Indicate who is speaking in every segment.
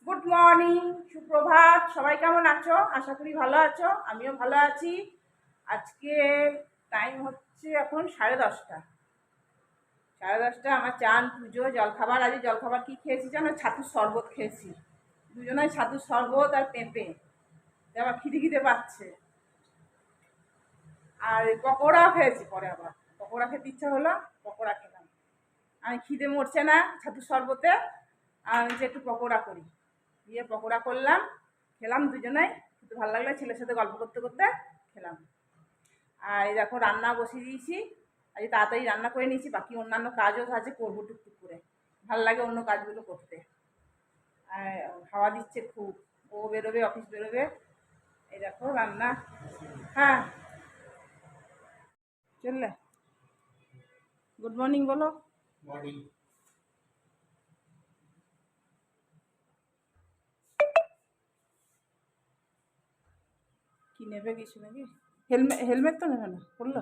Speaker 1: Good morning, সুপ্রভাত। সবাই কেমন আছো? আশা করি ভালো আছো, আমিও ভালো আছি। আজকে টাইম হচ্ছে এখন 10:30। 10:30 আমার চান, পুজো, জলখাবার। আজ জলখাবার কী খেয়েছি জানো? ছাতুর শরবত খেয়েছি। দুজনে ছাতুর শরবত আর পেঁপে। আবার খিদে খিদে পাচ্ছে। আর পকোড়াও খেয়েছি, পরে আবার পকোড়া খেতে ইচ্ছা হলো, পকোড়া খেলাম। আমি খিদে মরছে না ছাতুর শরবতে, আমি যে একটু পকোড়া করি, দিয়ে পকোড়া করলাম, খেলাম দুজনাই। কিন্তু ভালো লাগলো, ছেলের সাথে গল্প করতে করতে খেলাম। আর এই দেখো রান্না বসিয়ে দিয়েছি। আজ তাড়াতাড়ি রান্না করে নিয়েছি, বাকি অন্যান্য কাজও আছে, করবো টুকটুক করে। ভালো লাগে অন্য কাজগুলো করতে। আর হাওয়া দিচ্ছে খুব, ও বেরোবে, অফিস বেরোবে। এই দেখো রান্না। হ্যাঁ, চললে। গুড মর্নিং বলো।
Speaker 2: মর্নিং।
Speaker 1: কি নেবে কিছু নাকি? হেলমেট, হেলমেট তো নেবে না, বললো।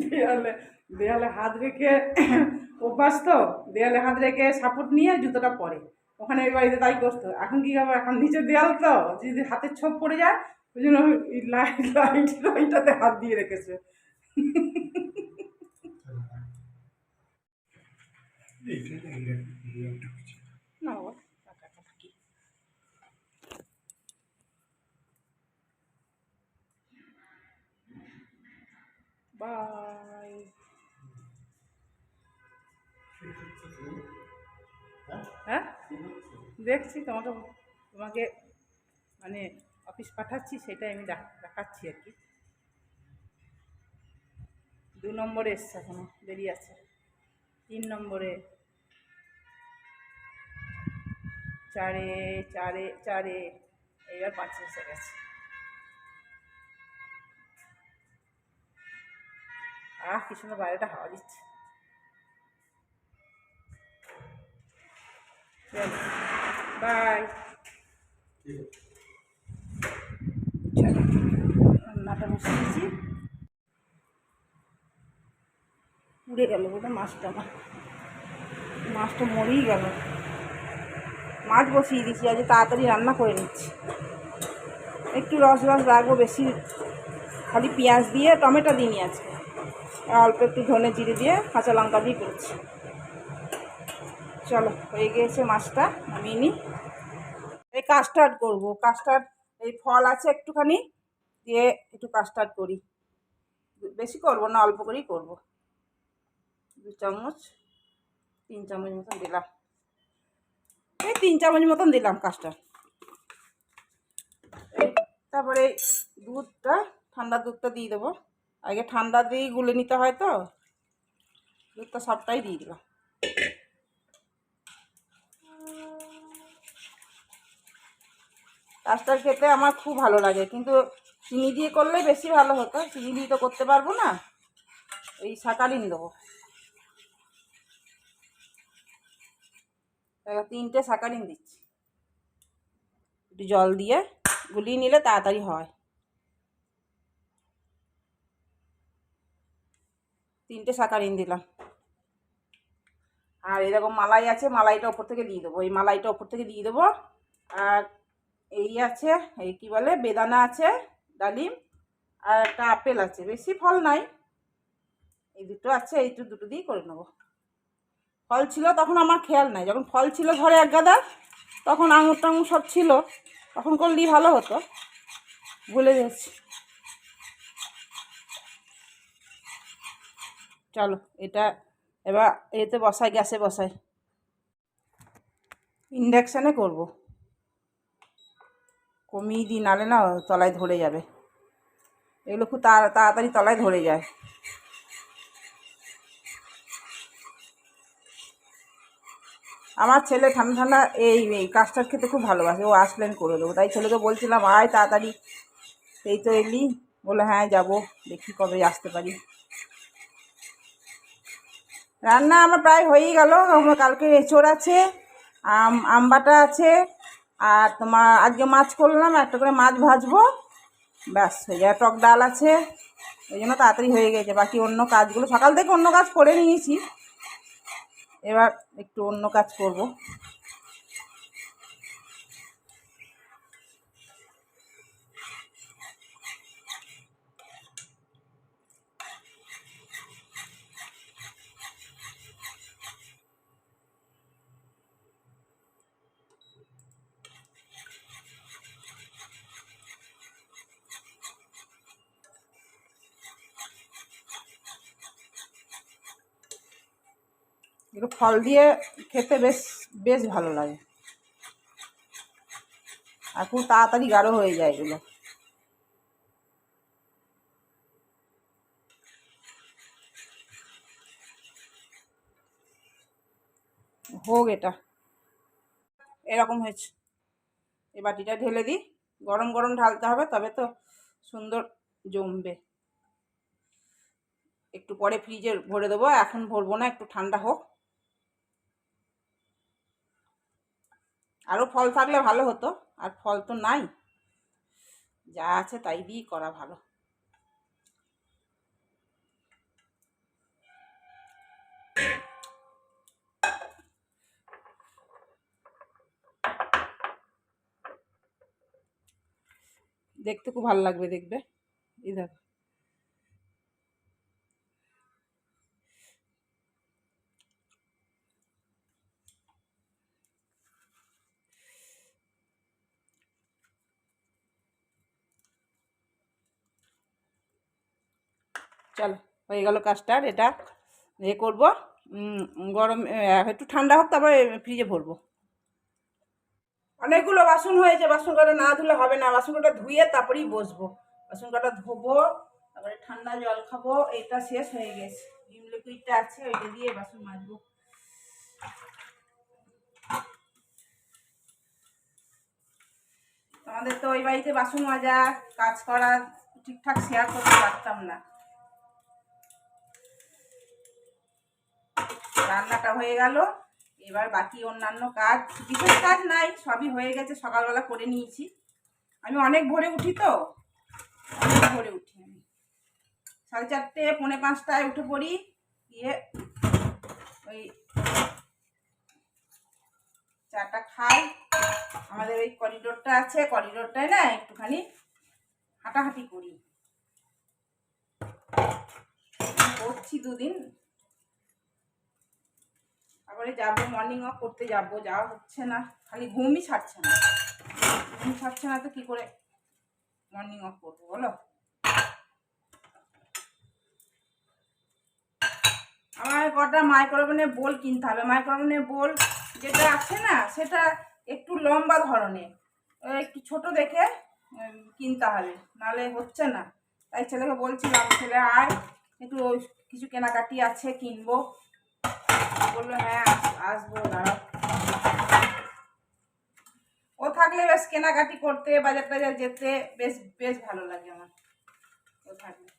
Speaker 1: দেয়ালে দেয়ালে হাত রেখে অভ্যাস তো, দেয়ালে হাত রেখে সাপোর্ট নিয়ে জুতোটা পরে। ওখানে এই বাড়িতে তাই করতো। এখন কি হবে, এখন নিচে দেয়াল তো, যদি হাতের ছোপ পড়ে যায়, ওই জন্য লাইটটাতে হাত দিয়ে রেখেছে। না বাবা, টাকাটা কি বাই। হ্যাঁ, দেখছি তোমাকে, তোমাকে মানে অফিস পাঠাচ্ছি, সেটাই আমি দেখাচ্ছি আর কি। 2 নম্বরে এসছে, এখনো দেরি আছে। 3 নম্বরে, 4-এ, 4-এ, 4-এ, এইবার 5-এ এসে গেছে। কি সুন্দর বাইরেটা হাওয়া দিচ্ছে। চলো, বাই। চলো, রান্নাটা বসিয়েছি। পুড়ে গেল বোধ হয় মাছটা, মাছটা মরেই গেল। মাছ বসিয়ে দিয়েছি, আজ তাড়াতাড়ি রান্না করে নিচ্ছি। একটু রস রস রাখবো, বেশি খালি পেঁয়াজ দিয়ে, টমেটো দিইনি আজকে। অল্প একটু ধনে জিরে দিয়ে, কাঁচা লঙ্কা দিয়ে করেছি। চলো, হয়ে গিয়েছে মাছটা, নামিয়ে নিই। এই কাস্টার্ড করবো, কাস্টার্ড। এই ফল আছে একটুখানি, দিয়ে একটু কাস্টার্ড করি। বেশি করবো না, অল্প করেই করবো। 2 চামচ, 3 চামচ মতন দিলাম। এই 3 চামচ মতন দিলাম কাস্টার্ড। তারপরে দুধটা, ঠান্ডা দুধটা দিয়ে দেবো। আগে ঠান্ডা দিয়েই গুলে নিতে হয় তো, দুধটা সবটাই দিয়ে দিলাম। কাস্টার্ড খেতে আমার খুব ভালো লাগে, কিন্তু চিনি দিয়ে করলে বেশি ভালো হতো। চিনি দিয়ে তো করতে পারবো না, এই সাকারিন দেবো। 3টে সাকারিন দিচ্ছি, একটু জল দিয়ে গুলিয়ে নিলে তাড়াতাড়ি হয়। 3টে সাকারিন দিলাম। আর এরকম মালাই আছে, মালাইটা ওপর থেকে দিয়ে দেবো। এই মালাইটা ওপর থেকে দিয়ে দেবো। আর এই আছে, এই কী বলে, বেদানা আছে, ডালিম, আর একটা আপেল আছে। বেশি ফল নাই, এই দুটো আছে, এই দুটো দিয়েই করে নেবো। ফল ছিল তখন আমার খেয়াল নাই, যখন ফল ছিল ঘরে এক গাদা, তখন আঙুর টাঙুর সব ছিল, তখন করলেই ভালো হতো, ভুলে গেছি। চলো, এটা এবার এতে বসাই, গ্যাসে বসাই। ইন্ডাকশানে করব, কমিয়ে দিই, নালে না তলায় ধরে যাবে। এগুলো খুব তাড়াতাড়ি তলায় ধরে যায়। আমার ছেলে ঠান্ডা ঠান্ডা এই কাস্টার্ড খেতে খুব ভালোবাসে, ও আসলেন করে দেবো। তাই ছেলেকে বলছিলাম, আয় তাড়াতাড়ি। এই তো এলি, বলে হ্যাঁ যাবো, দেখি কবে আসতে পারি। রান্না আমার প্রায় হয়েই গেল। কালকে এঁচোড় আছে, আম বাটা আছে, আর তোমার আজকে মাছ করলাম, একটা করে মাছ ভাজবো। ব্যাস হয়ে যায়। টক ডাল আছে, ওই জন্য তাড়াতাড়ি হয়ে গেছে। বাকি অন্য কাজগুলো সকাল থেকে অন্য কাজ করে নিয়েছি, এবার একটু অন্য কাজ করব। একটু ফল দিয়ে খেতে বেশ বেশ ভালো লাগে, আর খুব তাড়াতাড়ি গাঢ় হয়ে যায় এগুলো। হোক, এটা এরকম হয়েছে। এই বাটিটা ঢেলে দিই, গরম গরম ঢালতে হবে, তবে তো সুন্দর জমবে। একটু পরে ফ্রিজে ভরে দেবো, এখন ভরবো না, একটু ঠান্ডা হোক। আরও ফল থাকলে ভালো হতো, আর ফল তো নাই, যা আছে তাই দিয়েই করা ভালো। দেখতে খুব ভালো লাগবে, দেখবে। এই দেখো, চলো হয়ে গেল কাজটা। এটা করবো, গরম একটু ঠান্ডা হোক, তারপরে ফ্রিজে ভরবো। অনেকগুলো বাসন হয়েছে, বাসন কটা না ধুলে হবে না। বাসন কটা ধুয়ে তারপরেই বসবো। বাসন কটা ধোবো, তারপরে ঠান্ডা জল খাবো। এটা শেষ হয়ে গেছে, ভিম লিকুইডটা আছে, ওইটা দিয়ে বাসন মাজবো। আমাদের তো ওই বাড়িতে বাসন মাজা কাজ করা ঠিকঠাক শেয়ার করতে পারতাম না। রান্নাটা হয়ে গেল, এবার বাকি অন্যান্য কাজ, বিশেষ কাজ নাই, সবই হয়ে গেছে, সকালবেলা করে নিয়েছি। আমি অনেক ভোরে উঠি তো, অনেক ভোরে উঠি। আমি 4:30 পৌনে 5টায় উঠে পড়ি, গিয়ে ওই চাটা খাই। আমাদের ওই করিডোরটা আছে, করিডোরটায় না একটুখানি হাঁটাহাঁটি করি, করছি 2 দিন। তারপরে যাবো, মর্নিং ওয়াক করতে যাবো, যাওয়া হচ্ছে না, খালি ঘুমই ছাড়ছে না। ঘুম ছাড়ছে না তো কী করে মর্নিং ওয়াক করবো বলো। আমার কটা মাইক্রোওভেনের বোল কিনতে হবে। মাইক্রোওভেনের বোল যেটা আছে না, সেটা একটু লম্বা ধরনের, একটু ছোট দেখে কিনতে হবে, নাহলে হচ্ছে না। তাই ছেলেকে বলছিলাম, ছেলে আয় একটু কিছু কেনাকাটি আছে, কিনবো। বললো হ্যাঁ আসবো, দাঁড়াও। ও থাকলে বেশ কেনাকাটি করতে, বাজার টাজার যেতে বেশ বেশ ভালো লাগে আমার, ও থাকলে।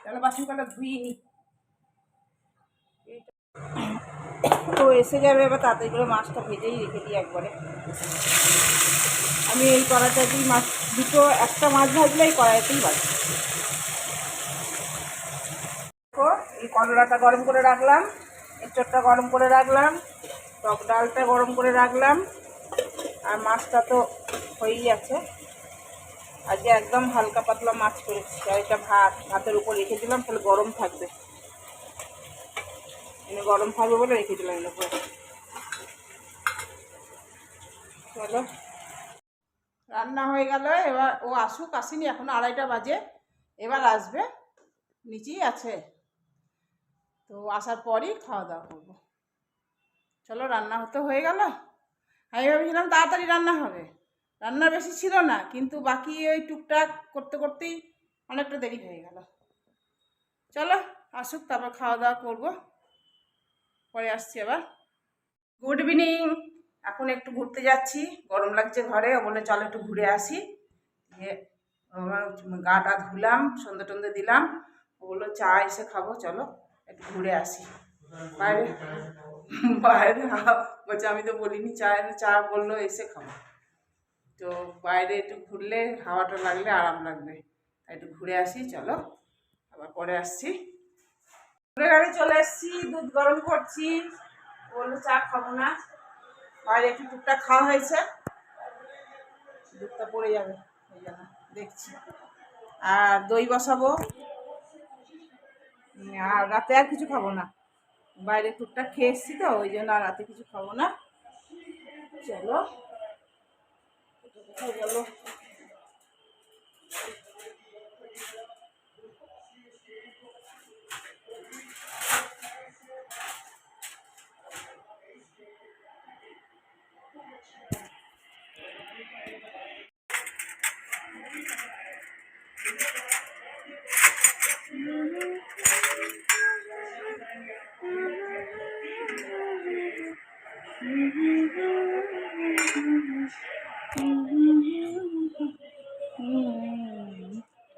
Speaker 1: তাহলে বাসন কটা ধুয়ে নি। তো এসে যাবে, এবার তাড়াতাড়ি করে মাছটা ভেজেই রেখে দিই একবারে। আমি এই কড়াইটাতেই মাছ, একটা মাছ ভাজলে এই কড়াইতেই ভাজি। দেখো, এই করলাটা গরম করে রাখলাম, এঁচোড়টা গরম করে রাখলাম, টক ডালটা গরম করে রাখলাম, আর মাছটা তো হয়েই আছে। আজকে একদম হালকা পাতলা মাছ করেছি, আর এটা ভাতের উপর রেখে দিলাম, তাহলে গরম থাকবে, গরম থাকবে বলে রেখে দিলাম এর উপরে। চলো, রান্না হয়ে গেল। এবার ও আসুক, আসেনি এখনো, 2:30 বাজে, এবার আসবে, নিচেই আছে। তো আসার পরই খাওয়া দাওয়া করবো। চলো, রান্না হতে হয়ে গেল। আমি ভেবেছিলাম তাড়াতাড়ি রান্না হবে, রান্না বেশি ছিল না, কিন্তু বাকি ওই টুকটাক করতে করতেই অনেকটা দেরি হয়ে গেল। চলো আসুক, তারপর খাওয়া দাওয়া করবো, পরে আসছি আবার। Good evening. এখন একটু ঘুরতে যাচ্ছি, গরম লাগছে ঘরে, বলে চলো একটু ঘুরে আসি। দিয়ে আমার গাটা ধুলাম, সন্ধে টন্ধে দিলাম। ও বললো চা এসে খাবো, চলো একটু ঘুরে আসি বাইরে। বাইরে বলছে আমি তো বলিনি চা, চা বললো এসে খাবো। তো বাইরে একটু ঘুরলে হাওয়াটা লাগলে আরাম লাগবে, তাই একটু ঘুরে আসি, চলো আবার পরে আসছি। ঘুরে গাড়ি চলে এসছি, দুধ গরম করছি। বললো চা খাবো না, বাইরে একটু টুকটাক খাওয়া হয়েছে, দুধটা পড়ে যাবে ওই জন্য দেখছি। আর দই বসাবো, আর রাতে আর কিছু খাবো না, বাইরে টুকটাক খেয়ে এসছি তো ওই জন্য আর রাতে কিছু খাবো না। চলো কোথায় গেল,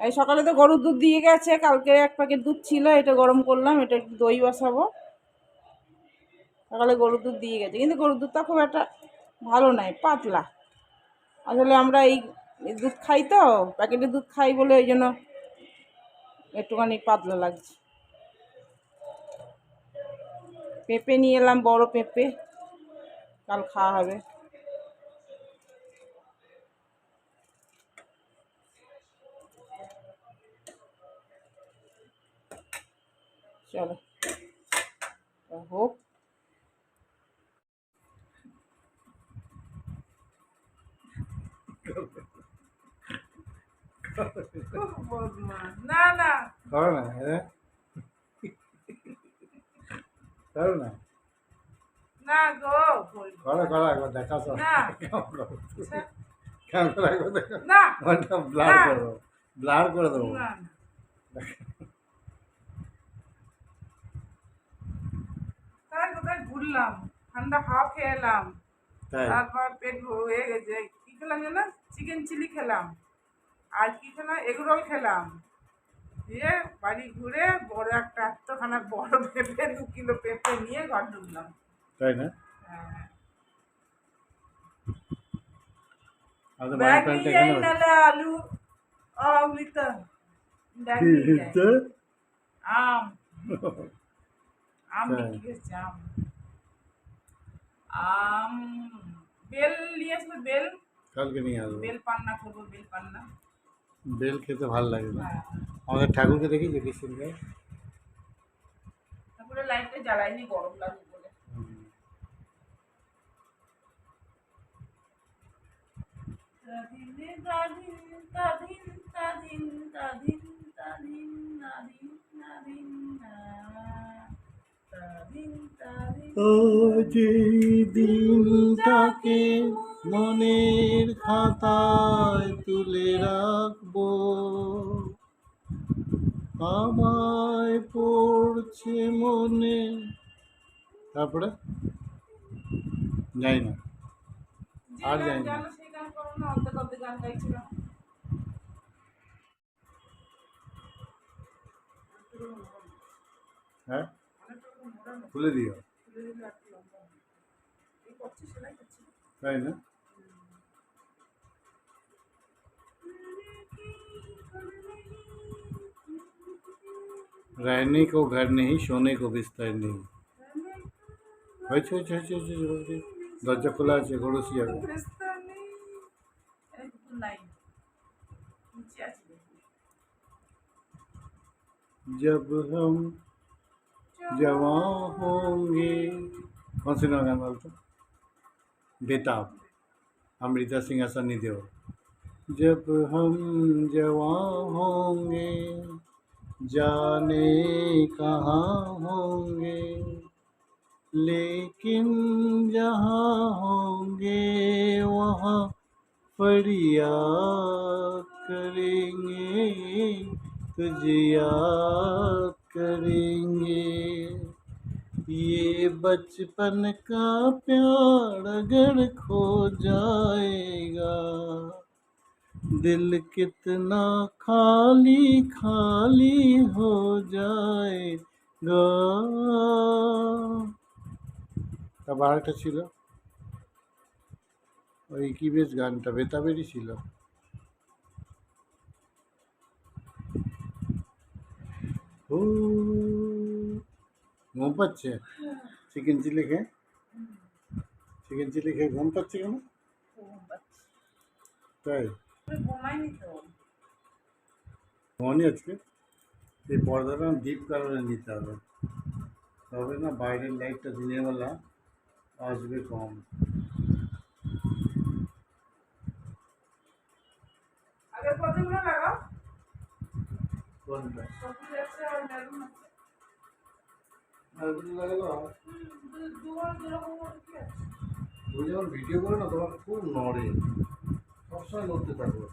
Speaker 1: এই সকালে তো গরুর দুধ দিয়ে গেছে, কালকে এক প্যাকেট দুধ ছিল, এটা গরম করলাম, এটা একটু দই বসাবো। সকালে গরুর দুধ দিয়ে গেছে, কিন্তু গরুর দুধটা খুব একটা ভালো নয়, পাতলা। আসলে আমরা এই দুধ খাই তো, প্যাকেটের দুধ খাই বলে ওই জন্য একটুখানি পাতলা লাগছে। পেঁপে নিয়ে এলাম, বড় পেঁপে, কাল খাওয়া হবে। চলো হোক। না না
Speaker 2: করো না, করো না,
Speaker 1: না গো,
Speaker 2: করো করো একবার দেখা তো
Speaker 1: না
Speaker 2: কেমন করো, কেমন করে একবার দেখো,
Speaker 1: না
Speaker 2: ওটা ব্লার
Speaker 1: না
Speaker 2: করে দেবো, ব্লার করে দেবো।
Speaker 1: না, তাই কোথায় ঘুরলাম, ঠান্ডা হাওয়া খেয়ে এলাম,
Speaker 2: তাই
Speaker 1: তারপর পেট হয়ে গেছে। কি খেলাম জানো, চিকেন চিলি খেলাম, আর কি খেলাম, এগরোল খেলাম। দিয়ে বাড়ি ঘুরে বড় একটা এতখানা বড় পেঁপে, 2 কিলো পেঁপে নিয়ে ঘর ঢুকলাম।
Speaker 2: তাই না,
Speaker 1: হ্যাঁ,
Speaker 2: আমাদের মানি
Speaker 1: ব্যাগ
Speaker 2: প্ল্যান্ট
Speaker 1: নিয়ে
Speaker 2: এখানে
Speaker 1: যাই, নাহলে আলু অমৃতা ব্যাগ নিয়ে যাই।
Speaker 2: হচ্ছে।
Speaker 1: আম আম
Speaker 2: তাই
Speaker 1: বিক্রি হচ্ছে, আম আম বেল নিয়ে আসবে, বেল,
Speaker 2: কালকে নিয়ে আসবো,
Speaker 1: বেল পান্না করবো, বেল পান্না।
Speaker 2: বেল খেতে ভালো লাগে না।
Speaker 1: হ্যাঁ,
Speaker 2: আমাদের ঠাকুরকে দেখি যে কি সুন্দর।
Speaker 1: তারপরে লাইটটা জ্বালাইনি, গরম লাগবে বলে। তাদিন তাদিন তাদিন তাদিন তাদিন তাদিন নাদিন নাদিন না, তাদিন তাদিন।
Speaker 2: আজ এই দিনটাকে মনের খাতায় তুলে রাখবো, আমায় পড়ছে মনে। তারপরে যাই না,
Speaker 1: যে
Speaker 2: আর
Speaker 1: গান
Speaker 2: যাই না।
Speaker 1: জানো সেই গান করো না, অর্ধেক অর্ধেক গান গাইছিলাম।
Speaker 2: হ্যাঁ,
Speaker 1: অনেকটা মোড়ানো,
Speaker 2: খুলে দিও,
Speaker 1: তুলে দিলে একটু লম্বা হবে। এই করছি, সেলাই করছি।
Speaker 2: তাই না। रहने को घर नहीं, सोने को बिस्तर नहीं। হয়েছে হয়েছে হয়েছে হয়েছে হয়েছে। দরজা খোলা আছে, গড়সি যাবে।
Speaker 1: বিস্তার নেই, এই কুকুর নাই, নিচে আছে দেখি।
Speaker 2: जब हम जवां होंगे, कौन सी गाना बोलते, बेताब, अमृता सिंह सन्नी देओल। जब हम जवां होंगे, जाने कहाँ होंगे, लेकिन जहाँ होंगे वहाँ फरियाद करेंगे, तुझे याद करेंगे। ये बचपन का प्यार अगर खो जाएगा, दिल कितना खाली खाली हो जाएगा। তারপর আরেকটা ছিল ওই কি বেশ গানটা বেতাবেরই ছিল। ও ঘুম পাচ্ছে চিকেন চিলি খেয়ে? চিকেন চিলি খেয়ে ঘুম পাচ্ছে কেন? তাই
Speaker 1: ঘুমাইনি তো।
Speaker 2: ঘুমানি আজকে? এই পর্দাটা ডিপ কালারে নিতে হবে, তবে না বাইরের লাইটটা দিনের বেলা আসবে কম।
Speaker 1: আগের পর্দাগুলো লাগাও।
Speaker 2: কোনটা?
Speaker 1: সবুজ আছে আর মেরুন আছে।
Speaker 2: আরেকগুলো লাগাবো?
Speaker 1: দুরকম করে কি আছে?
Speaker 2: তুমি যখন ভিডিও করো না তোমার খুব নড়ে, সবসময় নড়তে থাকো,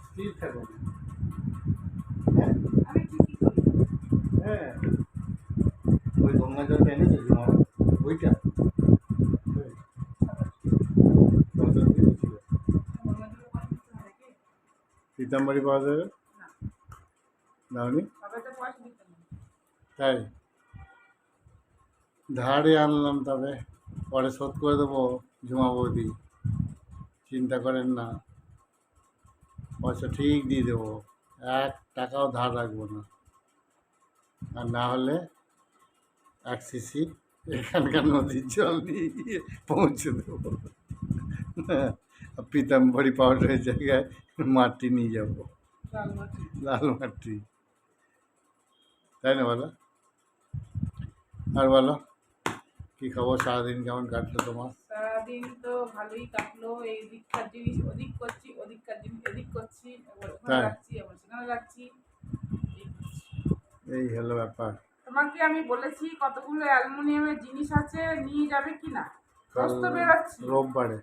Speaker 2: স্থির থাকো না। হ্যাঁ
Speaker 1: আমি ঠিকই করি।
Speaker 2: হ্যাঁ, ওই গঙ্গা জলটা এনেছে তোমার ওইটা পিতাম্বরী পাওয়া যাবে
Speaker 1: না,
Speaker 2: দাওনি?
Speaker 1: সবাই তো পয়সা দিতে না।
Speaker 2: তাই ধারে আনলাম, তবে পরে শোধ করে দেবো ঝুমা বৌদি, চিন্তা করেন না, পয়সা ঠিক দিয়ে দেবো, 1 টাকাও ধার রাখবো না। আর না হলে 1 সিসি এখানকার নদীর জল নিয়ে গিয়ে পৌঁছে দেবো। পিতাম্বরী পাউডারের জায়গায় মাটি নিয়ে যাবো,
Speaker 1: লাল মাটি।
Speaker 2: লাল মাটি, তাই না বলো? আর বলো কী খবর, সারাদিন কেমন কাটলো তোমার?
Speaker 1: সারাদিন তো ভালোই কাটলো। এই দিককার জিনিস ওদিক করছি, ওদিককার জিনিস এদিক করছি, এবার ওখানে
Speaker 2: তাই?
Speaker 1: যাচ্ছি, আবার সেখানে যাচ্ছি, এই করছি।
Speaker 2: এই হলো ব্যাপার।
Speaker 1: তোমাকে আমি বলেছি কতগুলো অ্যালুমিনিয়ামের জিনিস আছে, নিয়ে যাবে কি না?
Speaker 2: কাল
Speaker 1: রোজ তো বেরোচ্ছি।
Speaker 2: রোববারে।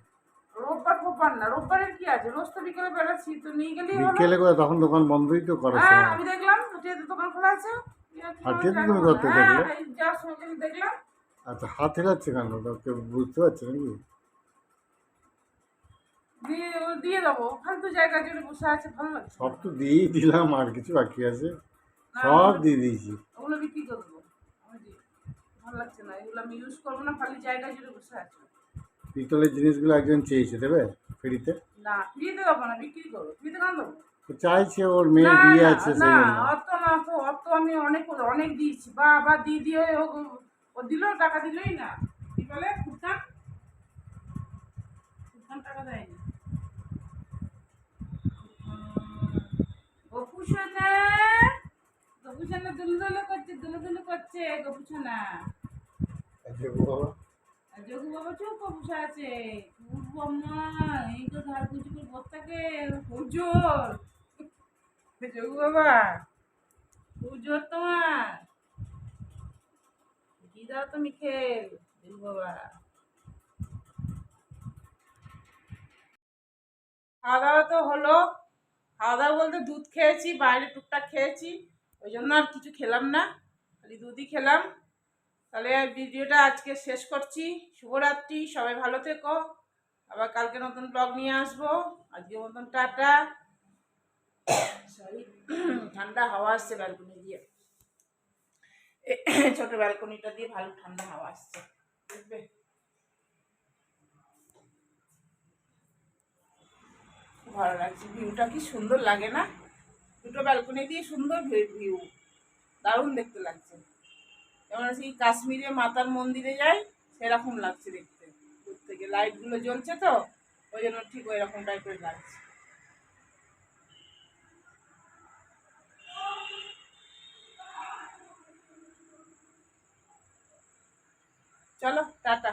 Speaker 1: রোববার ফোববার না, রোববারের কি আছে? রোজ তো বিকেলে বেরোচ্ছি, তো নিয়ে গেলেই হলো।
Speaker 2: বিকেলে করে তখন দোকান বন্ধই তো করার
Speaker 1: হ্যাঁ,
Speaker 2: সময়।
Speaker 1: আমি দেখলাম হাটিয়াতে দোকান খোলা আছে।
Speaker 2: হাটিয়াতে তুমি করতে
Speaker 1: হ্যাঁ,
Speaker 2: দেখলে?
Speaker 1: এই যাওয়ার সময় আমি দেখলাম।
Speaker 2: আচ্ছা, হাত হেলাচ্ছে কেন, ওটা কেউ বুঝতে পারছে নাকি?
Speaker 1: দিয়ে দেবো, ফালতু জায়গা জুড়ে বসে আছে, ভালো লাগছে
Speaker 2: সব
Speaker 1: না।
Speaker 2: তো দিয়েই দিলাম, আর কিছু বাকি আছে?
Speaker 1: না,
Speaker 2: সব দিয়ে দিয়েছি।
Speaker 1: ওগুলো বিক্রি করে দেবো। ভালো লাগছে না, এগুলো আমি ইউজ করবো না, খালি জায়গা জুড়ে বসে আছে।
Speaker 2: পিতলের জিনিসগুলো একজন চেয়েছে, দেবে ফ্রিতে?
Speaker 1: না, ফ্রিতে দেবো না, বিক্রি করবো। ফ্রিতে কেন দেবো?
Speaker 2: তো চাইছে, ওর মেয়ের
Speaker 1: না
Speaker 2: বিয়ে
Speaker 1: না
Speaker 2: আছে
Speaker 1: না,
Speaker 2: সেই জন্য।
Speaker 1: অত না, অত আমি অনেক অনেক দিয়েছি। বা আবার দিয়ে ও দিল, টাকা দিলই না। কি বলে ফুরকান, ফুরকান টাকা দেয়নি। গপুসোনা, গপুসোনা দুলদুলু করছে, দুলদুলু করছে গপুসোনা।
Speaker 2: আচ্ছা বাবা,
Speaker 1: আর যোগু বাবা চুপ করে বসে আছে। উঠবো আম্মা, এই তো ধার কুচি করে বস্তাকে, হুজুর। যোগু বাবা, হুজুর তোমার কি দাও তুমি খেল, যোগু বাবা। খাওয়া দাওয়া তো হলো। খাওয়া দাওয়া বলতে দুধ খেয়েছি, বাইরে টুকটাক খেয়েছি, ওই জন্য আর কিছু খেলাম না, খালি দুধই খেলাম। তাহলে ভিডিওটা আজকে শেষ করছি। শুভরাত্রি, সবাই ভালো থেকো। আবার কালকে নতুন ব্লগ নিয়ে আসবো। আজকে মতন টাটা। সরি, ঠান্ডা হাওয়া আসছে ব্যালকনি দিয়ে, ছোট ব্যালকনিটা দিয়ে ভালো ঠান্ডা হাওয়া আসছে, বুঝবে? ভালো লাগছে, ভিউটা কি সুন্দর লাগে না? দুটো ব্যালকনি দিয়ে সুন্দর ভিউ, দারুণ দেখতে লাগছে। যেমন সেই কাশ্মীরে মাতার মন্দিরে যাই সেরকম লাগছে দেখতে, দূর থেকে লাইটগুলো জ্বলছে তো, ওই জন্য ঠিক ওই রকম টাইপের লাগছে। চলো টাটা।